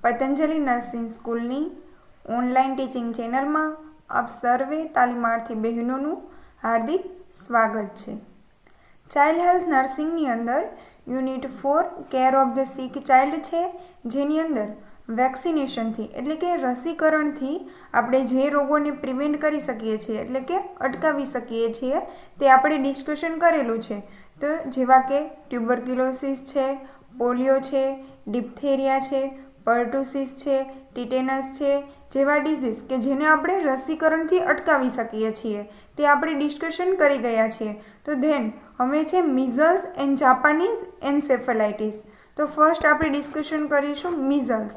Patanjali nursing સ્કૂલની online teaching ચેનલમાં આપ સર્વે તાલીમાર્થી બહેનોનું હાર્દિક સ્વાગત છે। ચાઇલ્ડ હેલ્થ નર્સિંગની અંદર unit 4 care of the sick child છે, જેની અંદર વેક્સિનેશનથી એટલે કે રસીકરણથી આપણે જે રોગોને પ્રિવેન્ટ કરી શકીએ છીએ એટલે કે અટકાવી શકીએ છીએ તે આપણે ડિસ્કશન કરેલું છે। તો જેવા કે ટ્યુબરક્યુલોસિસ છે, પોલિયો છે, ડિપ્થેરિયા છે, પર્ટુસિસ છે, ટીટેનસ છે જેવા ડિઝીઝ કે જેને આપણે રસીકરણથી અટકાવી શકીએ છીએ તે આપણે ડિસ્કશન કરી ગયા છીએ। તો ધેન હવે છે મિઝલ્સ એન્ડ જાપાનીઝ એન્સેફેલાઇટિસ। તો ફર્સ્ટ આપણે ડિસ્કશન કરીશું મિઝલ્સ।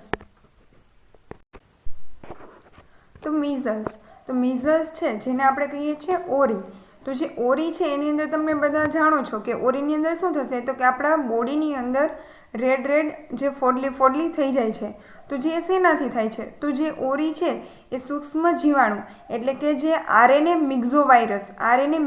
તો મિઝલ્સ છે જેને આપણે કહીએ છીએ ઓરી। તો જે ઓરી છે એની અંદર તમે બધા જાણો છો કે ઓરીની અંદર શું થશે, તો કે આપણા બોડીની અંદર રેડ જે ફોડલી થઈ જાય છે। તો જે શેનાથી થાય છે, તો જે ઓરી છે એ સૂક્ષ્મ જીવાણુ એટલે કે જે આરએનએ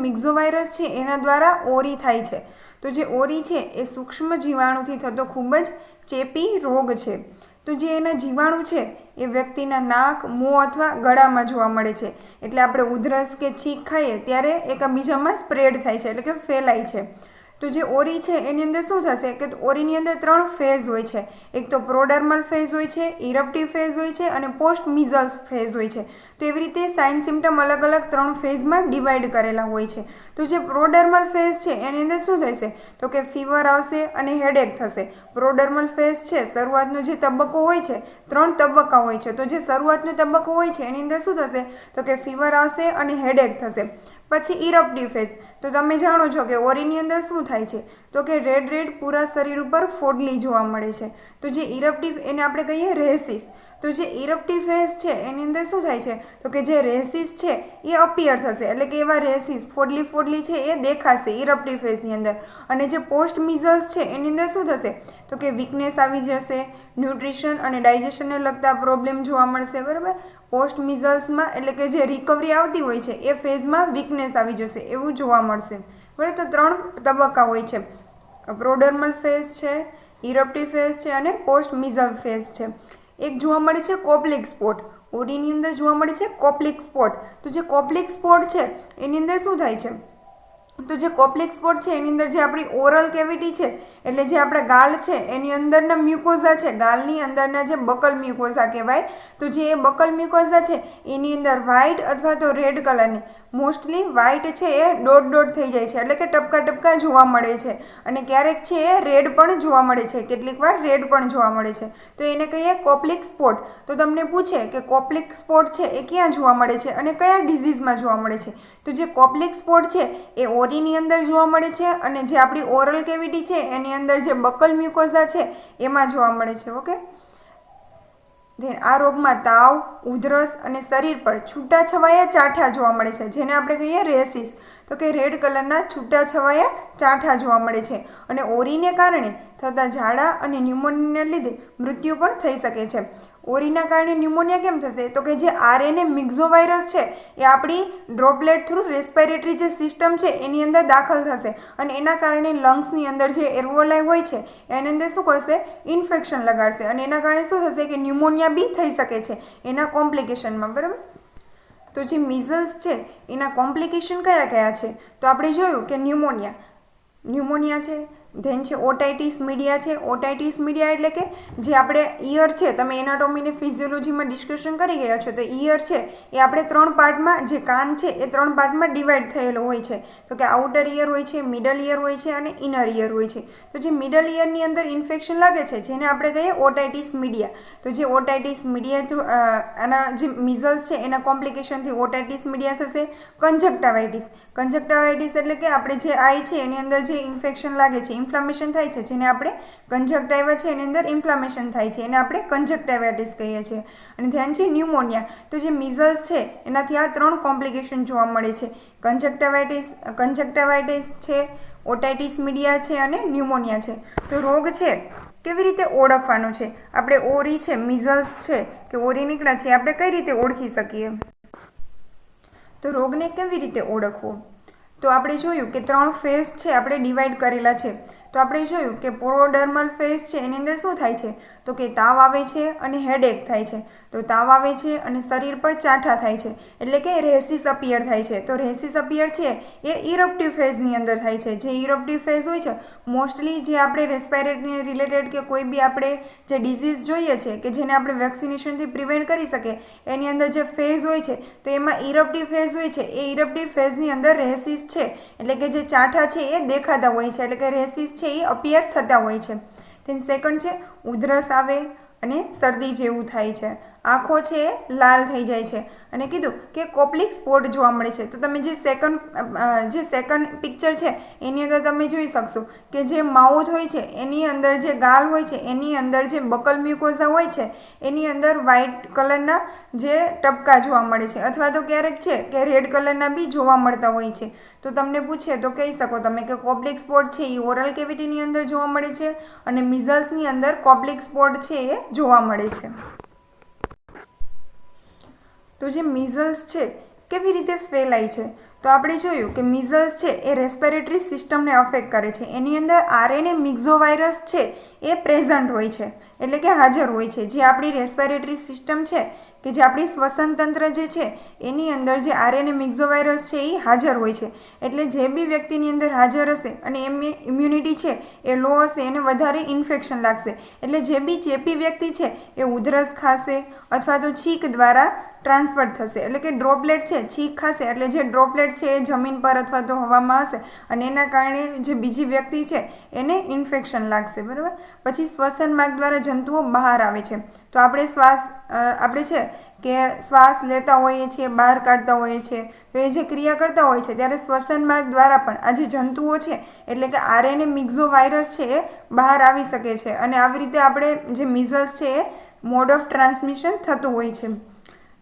મિક્ઝોવાયરસ છે એના દ્વારા ઓરી થાય છે। તો જે ઓરી છે એ સૂક્ષ્મ જીવાણુથી થતો ખૂબ જ ચેપી રોગ છે। તો જે એના જીવાણુ છે એ વ્યક્તિના નાક, મોં અથવા ગળામાં જોવા મળે છે। એટલે આપણે ઉધરસ કે છીંક ખાઈએ ત્યારે એકબીજામાં સ્પ્રેડ થાય છે એટલે કે ફેલાય છે। તો જે ઓરી છે એની અંદર શું થશે કે ઓરીની અંદર 3 ફેઝ હોય છે। એક તો પ્રોડર્મલ ફેઝ હોય છે, ઇરપ્ટિવ ફેઝ હોય છે અને પોસ્ટ મિઝલ્સ ફેઝ હોય છે। તો એવી રીતે સાઇન સિમ્ટમ અલગ 3 ફેઝમાં ડિવાઈડ કરેલા હોય છે। તો જે પ્રોડર્મલ ફેઝ છે એની અંદર શું થશે, તો કે ફીવર આવશે અને હેડેક થશે। પ્રોડર્મલ ફેઝ છે શરૂઆતનો જે તબક્કો હોય છે, 3 તબક્કા હોય છે। તો જે શરૂઆતનો તબક્કો હોય છે એની અંદર શું થશે, તો કે ફીવર આવશે અને હેડેક થશે। પછી ઇરપ્ટિવ ફેઝ, તો તમે જાણો છો કે ઓરીની અંદર શું થાય છે, તો કે રેડ પૂરા શરીર ઉપર ફોડલી જોવા મળે છે। તો જે ઇરપ્ટિવ એને આપણે કહીએ રેસિસ। તો જે ઇરપ્ટિવ ફેઝ છે એની અંદર શું થાય છે, તો કે જે રેસિસ છે એ અપિયર થશે એટલે કે એવા રેસિસ ફોડલી છે એ દેખાશે ઇરપ્ટિવ ફેઝની અંદર। અને જે પોસ્ટ મિઝલ્સ છે એની અંદર શું થશે, તો કે વીકનેસ આવી જશે, ન્યુટ્રિશન અને ડાયજેશનને લગતા પ્રોબ્લેમ જોવા મળશે, બરાબર। પોસ્ટ મિઝલ્સમાં એટલે કે જે રિકવરી આવતી હોય છે એ ફેઝમાં વીકનેસ આવી જશે એવું જોવા મળશે, બરાબર। તો 3 તબક્કા હોય છે, પ્રોડર્મલ ફેઝ છે, ઇરપ્ટિવ ફેઝ છે અને પોસ્ટ મિઝલ ફેઝ છે। એક જોવા મળે છે કોપ્લિક સ્પોટ, ઓરીની અંદર જોવા મળે છે કોપ્લિક સ્પોટ। તો જે કોપ્લિક સ્પોટ છે એની અંદર શું થાય છે, તો જે કોપ્લિક સ્પોટ છે એની અંદર જે આપણી ઓરલ કેવિટી છે એટલે જે આપણા ગાલ છે એની અંદરના મ્યુકોઝા છે, ગાલની અંદરના જે બકલ મ્યુકોઝા કહેવાય, તો જે એ બકલ મ્યુકોઝા છે એની અંદર વ્હાઇટ અથવા તો રેડ કલરની, મોસ્ટલી વ્હાઇટ છે એ ડોટ થઈ જાય છે એટલે કે ટપકા જોવા મળે છે। અને ક્યારેક છે એ રેડ પણ જોવા મળે છે, કેટલીક વાર રેડ પણ જોવા મળે છે। તો એને કહીએ કોપ્લિક સ્પોટ। તો તમને પૂછે કે કોપ્લિક સ્પોટ છે એ ક્યાં જોવા મળે છે અને કયા ડિઝીઝમાં જોવા મળે છે, તો જે કોપ્લિક સ્પોટ છે એ ઓરીની અંદર જોવા મળે છે અને જે આપણી ઓરલ કેવિટી છે એની અંદર જે બકલ મ્યુકોઝા છે એમાં જોવા મળે છે, ઓકે। આ રોગમાં તાવ, ઉધરસ અને શરીર પર છૂટાછવાયા ચાઠા જોવા મળે છે જેને આપણે કહીએ રેસિસ। તો કે રેડ કલરના છૂટાછવાયા ચાઠા જોવા મળે છે। અને ઓરીને કારણે થતા ઝાડા અને ન્યુમોનિયાને લીધે મૃત્યુ પણ થઈ શકે છે। ઓરીના કારણે ન્યુમોનિયા કેમ થશે, તો કે જે આરએનએ મિક્ઝોવાયરસ છે એ આપણી ડ્રોપલેટ થ્રુ રેસ્પિરેટરી જે સિસ્ટમ છે એની અંદર દાખલ થશે અને એના કારણે લંગ્સની અંદર જે એર્વોલાઈ હોય છે એની અંદર શું કરશે, ઇન્ફેક્શન લગાડશે અને એના કારણે શું થશે કે ન્યુમોનિયા બી થઈ શકે છે એના કોમ્પ્લિકેશનમાં, બરાબર। તો જે મિઝલ્સ છે એના કોમ્પ્લિકેશન કયા છે, તો આપણે જોયું કે ન્યુમોનિયા છે, ધેન છે ઓટાઇટિસ મીડિયા છે। ઓટાઇટિસ મીડિયા એટલે કે જે આપણે ઈયર છે, તમે એનાટોમીને ફિઝિયોલોજીમાં ડિસ્કશન કરી ગયા છો, તો ઈયર છે એ આપણે 3 પાર્ટમાં, જે કાન છે એ 3 પાર્ટમાં ડિવાઈડ થયેલો હોય છે। તો કે આઉટર ઈયર હોય છે, મિડલ ઈયર હોય છે અને ઇનર ઈયર હોય છે। તો જે મિડલ ઈયરની અંદર ઇન્ફેક્શન લાગે છે જેને આપણે કહીએ ઓટાઇટિસ મીડિયા। તો જે ઓટાઇટિસ મીડિયા આના જે મિઝલ્સ છે એના કોમ્પ્લિકેશનથી ઓટાઇટિસ મીડિયા થશે। કંજક્ટાવાઇટિસ એટલે કે આપણે જે આઈ છે એની અંદર જે ઇન્ફેક્શન લાગે છે, ઇન્ફ્લામેશન થાય છે જેને આપણે કંજક્ટાઇવા છે એની અંદર ઇન્ફ્લામેશન થાય છે એને આપણે કંજક્ટાવાઇટિસ કહીએ છીએ। અને ધ્યાન છે ન્યુમોનિયા। તો જે મિઝલ્સ છે એનાથી આ 3 કોમ્પ્લિકેશન જોવા મળે છે, કંજક્ટાવાઇટિસ છે, ઓટાઇટિસ મીડિયા છે અને ન્યુમોનિયા છે। તો રોગ છે કેવી રીતે ઓળખવાનો છે, આપણે ઓરી છે, મિઝલ્સ છે કે ઓરી નીકળ્યા છે આપણે કઈ રીતે ઓળખી શકીએ, તો રોગને કેવી રીતે ઓળખવો, તો આપણે જોયું કે 3 ફેઝ છે આપણે ડિવાઈડ કરેલા છે। તો આપણે જોયું કે પ્રોડર્મલ ફેઝ છે એની અંદર શું થાય છે, તો તો કે તાવ આવે છે અને હેડેક થાય છે. તો તાવ આવે છે અને શરીર પર ચાઠા થાય છે, એટલે કે રેસીસ અપિયર થાય છે. તો રેસીસ અપિયર છે એ ઇરપ્ટિવ ફેઝની અંદર થાય છે. જે ઇરપ્ટિવ ફેઝ હોય છે, મોસ્ટલી જે આપણે રેસ્પિરેટરી રિલેટેડ કે કોઈ બી આપણે જે ડિઝીઝ જોઈએ છે કે જેને આપણે વેક્સિનેશનથી પ્રિવેન્ટ કરી શકીએ, એની અંદર જે ફેઝ હોય છે તો એમાં ઇરપ્ટિવ ફેઝ હોય છે. એ ઇરપ્ટિવ ફેઝની અંદર રેસીસ છે, એટલે કે જે ચાઠા છે એ દેખાતા હોય છે, એટલે કે રેસીસ છે એ અપિયર થતા હોય છે. તેન સેકન્ડ છે ઉધરસ આવે અને શરદી જેવું થાય છે. આંખો છે એ લાલ થઈ જાય છે અને કીધું કે કોપ્લિક સ્પોટ જોવા મળે છે. તો તમે જે સેકન્ડ પિક્ચર છે એની અંદર તમે જોઈ શકશો કે જે માઉથ હોય છે એની અંદર જે ગાલ હોય છે એની અંદર જે બકલ મ્યુકોઝા હોય છે એની અંદર વ્હાઇટ કલરના જે ટપકા જોવા મળે છે, અથવા તો ક્યારેક છે કે રેડ કલરના બી જોવા મળતા હોય છે. તો તમને પૂછે તો કહી શકો તમે કે કોપ્લિક સ્પોટ છે એ ઓરલ કેવિટીની અંદર જોવા મળે છે અને મિઝલ્સની અંદર કોપ્લિક સ્પોટ છે એ જોવા મળે છે. તો જે મિઝલ્સ છે કેવી રીતે ફેલાય છે, તો આપણે જોયું કે મિઝલ્સ છે એ રેસ્પિરેટરી સિસ્ટમને અફેક્ટ કરે છે. એની અંદર આરએનએ મિક્ઝોવાયરસ છે એ પ્રેઝન્ટ હોય છે, એટલે કે હાજર હોય છે. જે આપણી રેસ્પિરેટરી સિસ્ટમ છે કે જે આપણી શ્વસન તંત્ર જે છે એની અંદર જે આરએનએ મિક્ઝોવાયરસ છે એ હાજર હોય છે. એટલે જે બી વ્યક્તિની અંદર હાજર હશે અને એમની ઇમ્યુનિટી છે એ લો હશે, એને વધારે ઇન્ફેક્શન લાગશે. એટલે જે બી ચેપી વ્યક્તિ છે એ ઉધરસ ખાશે અથવા તો છીંક દ્વારા ટ્રાન્સફર થશે, એટલે કે ડ્રોપલેટ છે છીંક ખાશે એટલે જે ડ્રોપલેટ છે એ જમીન પર અથવા તો હવામાં હશે અને એના કારણે જે બીજી વ્યક્તિ છે એને ઇન્ફેક્શન લાગશે. બરાબર. પછી શ્વસન માર્ગ દ્વારા જંતુઓ બહાર આવે છે. તો આપણે છે કે શ્વાસ લેતા હોઈએ છીએ, બહાર કાઢતા હોઈએ છીએ, તો એ જે ક્રિયા કરતા હોય છે ત્યારે શ્વસન માર્ગ દ્વારા પણ આ જે જંતુઓ છે એટલે કે આરએનએ મિક્ઝોવાયરસ છે એ બહાર આવી શકે છે અને આવી રીતે આપણે જે મિઝલ્સ છે એ મોડ ઓફ ટ્રાન્સમિશન થતું હોય છે.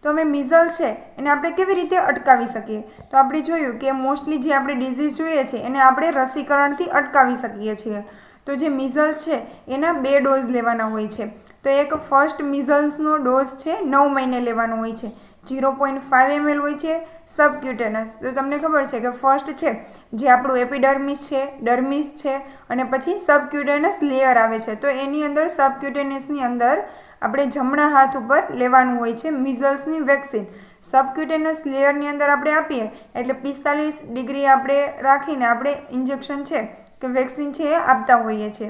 તો હવે મિઝલ્સ છે એને આપણે કેવી રીતે અટકાવી શકીએ, તો આપણે જોયું કે મોસ્ટલી જે આપણે ડિઝીઝ જોઈએ છે એને આપણે રસીકરણથી અટકાવી શકીએ છીએ. તો જે મિઝલ્સ છે એના 2 ડોઝ લેવાના હોય છે. તો એક ફર્સ્ટ મિઝલ્સનો ડોઝ છે 9 મહિને લેવાનો હોય છે, 0.5 ml હોય છે સબક્યુટેનસ. તો તમને ખબર છે કે ફર્સ્ટ છે જે આપણું એપિડર્મિસ છે, ડર્મિસ છે અને પછી સબક્યુટેનસ લેયર આવે છે. તો એની અંદર સબક્યુટેનસની અંદર આપણે જમણા હાથ ઉપર લેવાનું હોય છે મિઝલ્સની વેક્સિન. સબક્યુટેનસ લેયરની અંદર આપણે આપીએ એટલે 45 ડિગ્રી આપણે રાખીને આપણે ઇન્જેક્શન છે કે વેક્સિન છે એ આપતા હોઈએ છીએ.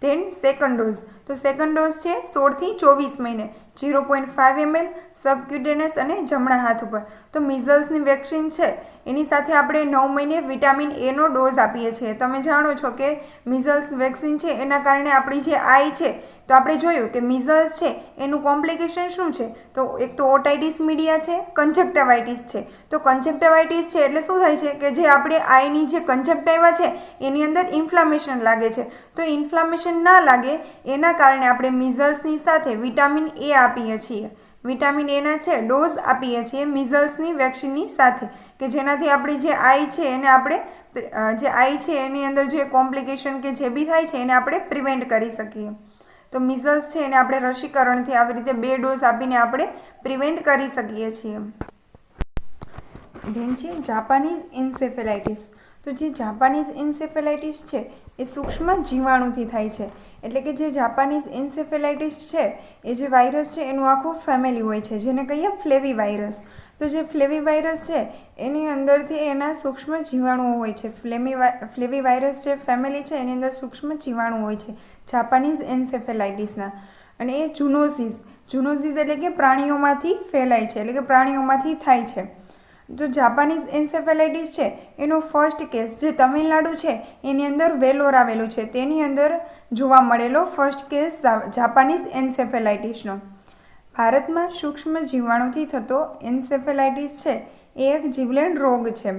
Than second dose. તો સેકન્ડ ડોઝ છે 16 થી 24 મહિને, 0.5 ml સબક્યુટેનસ અને જમણા હાથ ઉપર. તો મિઝલ્સની વેક્સિન છે એની સાથે આપણે 9 મહિને વિટામિન એનો ડોઝ આપીએ છીએ. તમે જાણો છો કે મિઝલ્સ વેક્સિન છે એના કારણે આપણી જે આઈ છે, તો આપણે જોયું કે મિઝલ્સ છે એનું કોમ્પ્લિકેશન શું છે, તો એક તો ઓટાઇટિસ મીડિયા છે, કંજક્ટિવાઇટિસ છે. તો કંજક્ટિવાઇટિસ છે એટલે શું થાય છે કે જે આપણે આઈની જે કંજક્ટિવા છે એની અંદર ઇન્ફ્લામેશન લાગે છે. તો ઇન્ફ્લામેશન ના લાગે એના કારણે આપણે મિઝલ્સની સાથે વિટામિન એ આપીએ છીએ. વિટામિન એના છે ડોઝ આપીએ છીએ મિઝલ્સની વેક્સિનની સાથે, કે જેનાથી આપણી જે આઈ છે એને આપણે જે આઈ છે એની અંદર જે કોમ્પ્લિકેશન કે જે બી થાય છે એને આપણે પ્રિવેન્ટ કરી શકીએ. તો મિઝલ્સ છે એને આપણે રસીકરણથી આવી રીતે 2 ડોઝ આપીને આપણે પ્રિવેન્ટ કરી શકીએ છીએ. ધેન છે જાપાનીઝ ઇન્સેફેલાઇટિસ. તો જે જાપાનીઝ ઇન્સેફેલાઇટિસ છે એ સૂક્ષ્મ જીવાણુથી થાય છે. એટલે કે જે જાપાનીઝ ઇન્સેફેલાઇટિસ છે એ જે વાયરસ છે એનું આખું ફેમિલી હોય છે જેને કહીએ ફ્લેવી વાયરસ. તો જે ફ્લેવી વાયરસ છે એની અંદરથી એના સૂક્ષ્મ જીવાણુઓ હોય છે. ફ્લેવી વાયરસ જે ફેમિલી છે એની અંદર સૂક્ષ્મ જીવાણુ હોય છે જાપાનીઝ એન્સેફેલાઇટિસના. અને એ ઝૂનોસિસ એટલે કે પ્રાણીઓમાંથી ફેલાય છે, એટલે કે પ્રાણીઓમાંથી થાય છે. જો જાપાનીઝ એન્સેફેલાઇટિસ છે એનો ફર્સ્ટ કેસ જે તમિલનાડુ છે એની અંદર વેલોર આવેલું છે તેની અંદર જોવા મળેલો ફર્સ્ટ કેસ જાપાનીઝ એન્સેફેલાઇટિસનો. ભારતમાં સૂક્ષ્મ જીવાણુથી થતો એન્સેફેલાઇટિસ છે એ એક જીવલેણ રોગ છે.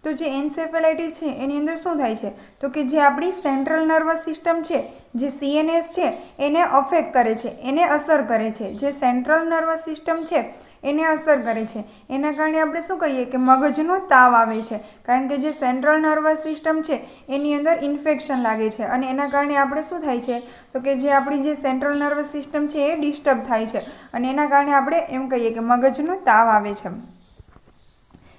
તો જે એન્સેફેલાઇટિસ છે એની અંદર શું થાય છે, તો કે જે આપણી સેન્ટ્રલ નર્વસ સિસ્ટમ છે જે CNS છે એને અફેક્ટ કરે છે, એને અસર કરે છે. જે સેન્ટ્રલ નર્વસ સિસ્ટમ છે એને અસર કરે છે. એના કારણે આપણે શું કહીએ કે મગજનો તાવ આવે છે, કારણ કે જે સેન્ટ્રલ નર્વસ સિસ્ટમ છે એની અંદર ઇન્ફેક્શન લાગે છે અને એના કારણે આપણે શું થાય છે, તો કે જે આપણી જે સેન્ટ્રલ નર્વસ સિસ્ટમ છે એ ડિસ્ટર્બ થાય છે અને એના કારણે આપણે એમ કહીએ કે મગજનો તાવ આવે છે.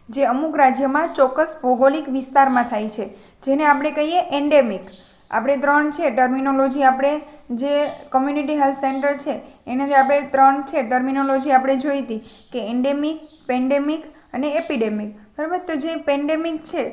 જે અમુક રાજ્યમાં ચોક્કસ ભૌગોલિક વિસ્તારમાં થાય છે જેને આપણે કહીએ એન્ડેમિક. આપણે 3 છે ટર્મિનોલોજી આપણે જે કમ્યુનિટી હેલ્થ સેન્ટર છે એની અંદર આપણે 3 છે ટર્મિનોલોજી આપણે જોઈ હતી કે એન્ડેમિક, પેન્ડેમિક અને એપિડેમિક, બરાબર. તો જે પેન્ડેમિક છે,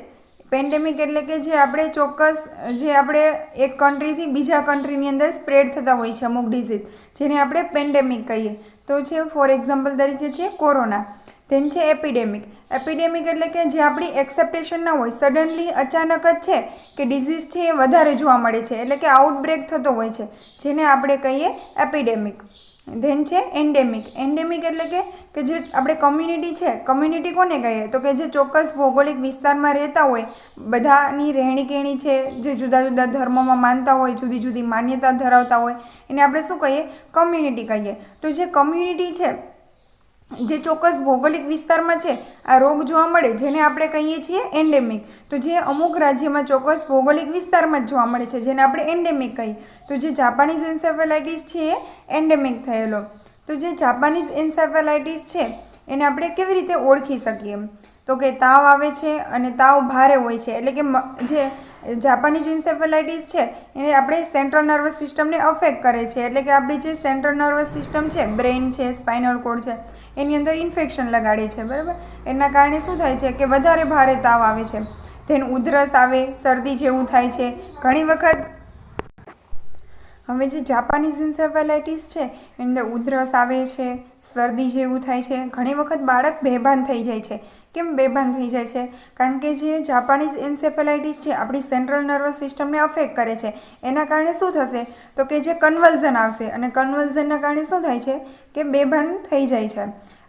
પેન્ડેમિક એટલે કે જે આપણે ચોક્કસ જે આપણે એક કન્ટ્રીથી બીજા કન્ટ્રીની અંદર સ્પ્રેડ થતા હોય છે અમુક ડિઝીઝ, જેને આપણે પેન્ડેમિક કહીએ. તો છે ફોર એક્ઝામ્પલ તરીકે છે કોરોના. ધેન છે એપિડેમિક. એપિડેમિક એટલે કે જે આપણી એક્સેપ્ટેશન ના હોય, સડનલી અચાનક જ છે કે ડિઝીઝ છે એ વધારે જોવા મળે છે, એટલે કે આઉટબ્રેક થતો હોય છે, જેને આપણે કહીએ એપિડેમિક. ધેન છે એન્ડેમિક. એન્ડેમિક એટલે કે જે આપણે કમ્યુનિટી છે, કમ્યુનિટી કોને કહીએ તો કે જે ચોક્કસ ભૌગોલિક વિસ્તારમાં રહેતા હોય, બધાની રહેણી કહેણી છે, જે જુદા જુદા ધર્મોમાં માનતા હોય, જુદી જુદી માન્યતા ધરાવતા હોય, એને આપણે શું કહીએ? કમ્યુનિટી કહીએ. તો જે કમ્યુનિટી છે, જે ચોક્કસ ભૌગોલિક વિસ્તારમાં છે આ રોગ જોવા મળે, જેને આપણે કહીએ છીએ એન્ડેમિક. તો જે અમુક રાજ્યમાં ચોક્કસ ભૌગોલિક વિસ્તારમાં જ જોવા મળે છે, જેને આપણે એન્ડેમિક કહીએ. તો જે જાપાનીઝ એન્સેફેલાઇટિસ છે એ એન્ડેમિક થયેલો. તો જે જાપાનીઝ એન્સેફેલાઇટિસ છે એને આપણે કેવી રીતે ઓળખી શકીએ? તો કે તાવ આવે છે અને તાવ ભારે હોય છે, એટલે કે જે જાપાનીઝ એન્સેફેલાઇટિસ છે એને આપણે સેન્ટ્રલ નર્વસ સિસ્ટમને અફેક્ટ કરે છે, એટલે કે આપણી જે સેન્ટ્રલ નર્વસ સિસ્ટમ છે, બ્રેઇન છે, સ્પાઇનલ કોર્ડ છે, એની અંદર ઇન્ફેક્શન લગાડે છે, બરાબર. એના કારણે શું થાય છે કે વધારે ભારે તાવ આવે છે. ધેન ઉધરસ આવે, શરદી જેવું થાય છે ઘણી વખત. હવે જે જાપાનીઝ એન્સેફેલાઇટિસ છે એની અંદર ઉધરસ આવે છે, શરદી જેવું થાય છે, ઘણી વખત બાળક બેભાન થઈ જાય છે. કેમ બેભાન થઈ જાય છે? કારણ કે જે જાપાનીઝ એન્સેફેલાઇટિસ છે આપણી સેન્ટ્રલ નર્વસ સિસ્ટમને અફેક્ટ કરે છે. એના કારણે શું થશે તો કે જે કન્વલ્ઝન આવશે, અને કન્વલ્ઝનના કારણે શું થાય છે કે બેભાન થઈ જાય છે.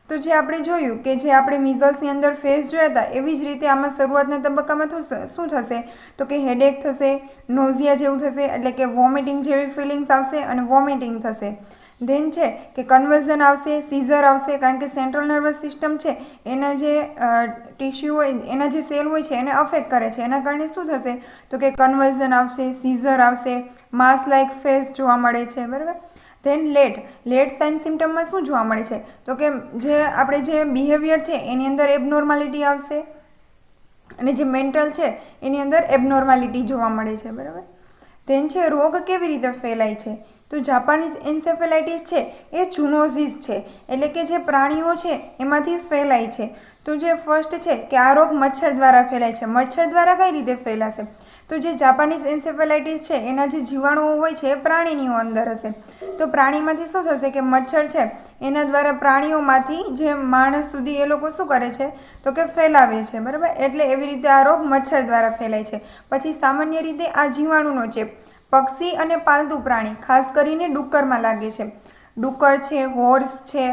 તો જે આપણે જોયું કે જે આપણે મિઝલ્સની અંદર ફેસ જોયા હતા, એવી જ રીતે આમાં શરૂઆતના તબક્કામાં શું થશે તો કે હેડેક થશે, નોઝિયા જેવું થશે, એટલે કે વોમિટિંગ જેવી ફિલિંગ્સ આવશે અને વોમિટિંગ થશે. ધેન છે કે કન્વલ્ઝન આવશે, સીઝર આવશે, કારણ કે સેન્ટ્રલ નર્વસ સિસ્ટમ છે એના જે ટિશ્યુ હોય, એના જે સેલ હોય છે એને અફેક્ટ કરે છે. એના કારણે શું થશે તો કે કન્વલ્ઝન આવશે, સીઝર આવશે, માસ લાઇક ફેસ જોવા મળે છે, બરાબર. ધેન લેટ સાઇન સિમ્ટમમાં શું જોવા મળે છે તો કે જે આપણે જે બિહેવિયર છે એની અંદર એબનોર્માલિટી આવશે, અને જે મેન્ટલ છે એની અંદર એબનોર્માલિટી જોવા મળે છે, બરાબર. ધેન છે રોગ કેવી રીતે ફેલાય છે? તો જાપાનીઝ એન્સેફેલાઇટિસ છે એ ઝૂનોસિસ છે, એટલે કે જે પ્રાણીઓ છે એમાંથી ફેલાય છે. તો જે ફર્સ્ટ છે કે આ રોગ મચ્છર દ્વારા ફેલાય છે. મચ્છર દ્વારા કઈ રીતે ફેલાશે? તો જે જાપાનીઝ એન્સેફેલાઇટિસ છે એના જે જીવાણુઓ હોય છે એ પ્રાણીની અંદર હશે. તો પ્રાણીમાંથી શું થશે કે મચ્છર છે એના દ્વારા પ્રાણીઓમાંથી જે માણસ સુધી એ લોકો શું કરે છે તો કે ફેલાવે છે, બરાબર. એટલે એવી રીતે આ રોગ મચ્છર દ્વારા ફેલાય છે. પછી સામાન્ય રીતે આ જીવાણુનો ચેપ પક્ષી અને પાલતુ પ્રાણી, ખાસ કરીને ડુક્કરમાં લાગે છે. ડુક્કર છે, હોર્સ છે,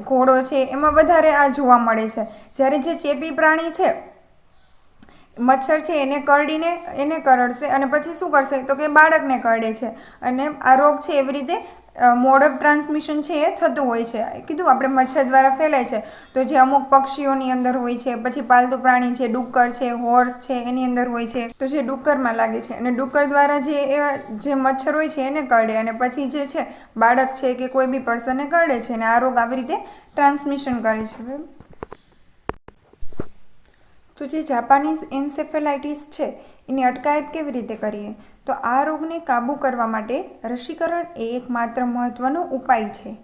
ઘોડો છે, એમાં વધારે આ જોવા મળે છે. જ્યારે જે ચેપી પ્રાણી છે, મચ્છર છે એને કરડશે અને પછી શું કરશે તો કે બાળકને કરડે છે, અને આ રોગ છે એવી રીતે મોડ ઓફ ટ્રાન્સમિશન છે એ થતું હોય છે. કીધું આપણે મચ્છર દ્વારા ફેલાય છે. તો જે અમુક પક્ષીઓની અંદર હોય છે, પછી પાલતુ પ્રાણી છે, ડુક્કર છે, હોર્સ છે, એની અંદર હોય છે. તો જે ડુક્કરમાં લાગે છે અને ડુક્કર દ્વારા જે મચ્છર હોય છે એને કરડે, અને પછી જે છે બાળક છે કે કોઈ બી પર્સનને કરડે છે, અને આ રોગ આવી રીતે ટ્રાન્સમિશન કરે છે. તો જે જાપાનીઝ એન્સેફેલાઇટિસ છે એની અટકાયત કેવી રીતે કરીએ? તો આ રોગને કાબૂ કરવા માટે રસીકરણ એ એકમાત્ર મહત્વનો ઉપાય છે.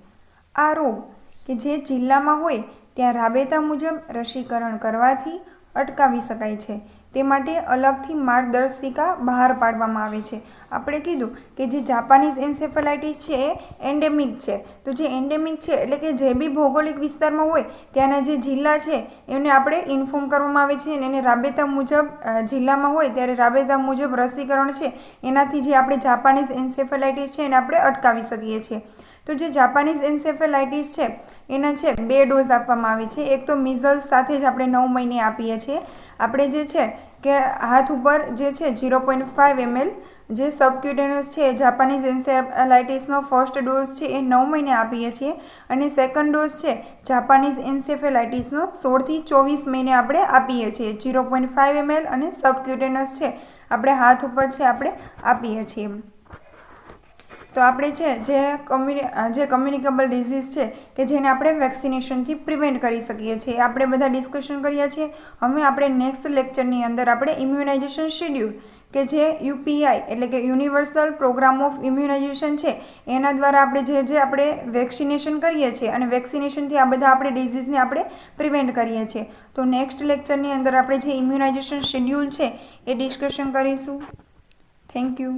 આ રોગ કે જે જિલ્લામાં હોય ત્યાં રાબેતા મુજબ રસીકરણ કરવાથી અટકાવી શકાય છે. તે માટે અલગથી માર્ગદર્શિકા બહાર પાડવામાં આવે છે. આપણે કીધું કે જે જાપાનીઝ એન્સેફેલાઇટિસ છે એ એન્ડેમિક છે. તો જે એન્ડેમિક છે એટલે કે જે બી ભૌગોલિક વિસ્તારમાં હોય ત્યાંના જે જિલ્લા છે એને આપણે ઇન્ફોર્મ કરવામાં આવે છે, અને એને રાબેતા મુજબ જિલ્લામાં હોય ત્યારે રાબેતા મુજબ રસીકરણ છે એનાથી જે આપણે જાપાનીઝ એન્સેફેલાઇટિસ છે એને આપણે અટકાવી શકીએ છીએ. તો જે જાપાનીઝ એન્સેફેલાઇટિસ છે એના છે 2 ડોઝ આપવામાં આવે છે. એક તો મિઝલ્સ સાથે જ આપણે 9 મહિને આપીએ છીએ. આપણે જે છે કે હાથ ઉપર જે છે 0.5 ml જે સબક્યુટેનિયસ છે જાપાનીઝ એન્સેફેલાઇટિસનો ફર્સ્ટ ડોઝ છે એ 9 મહિને આપીએ છીએ, અને સેકન્ડ ડોઝ છે જાપાનીઝ એન્સેફેલાઇટિસનો 16 થી 24 મહિને આપણે આપીએ છીએ. 0.5 ml અને સબક્યુટેનિયસ છે આપણે હાથ ઉપર છે આપણે આપીએ છીએ. તો આપણે છે જે કમ્યુનિકેબલ ડિઝીઝ છે કે જેને આપણે વેક્સિનેશનથી પ્રિવેન્ટ કરી શકીએ છીએ, આપણે બધા ડિસ્કશન કર્યા છીએ. હવે આપણે નેક્સ્ટ લેક્ચરની અંદર આપણે ઇમ્યુનાઇઝેશન શેડ્યુલ કે જે યુપીઆઈ એટલે કે યુનિવર્સલ પ્રોગ્રામ ઓફ ઇમ્યુનાઇઝેશન છે એના દ્વારા આપણે જે આપણે વેક્સિનેશન કરીએ છીએ અને વેક્સિનેશનથી આ બધા આપણે ડિઝીઝને આપણે પ્રિવેન્ટ કરીએ છીએ. તો નેક્સ્ટ લેક્ચરની અંદર આપણે જે ઇમ્યુનાઇઝેશન શેડ્યુલ છે એ ડિસ્કશન કરીશું. Thank you.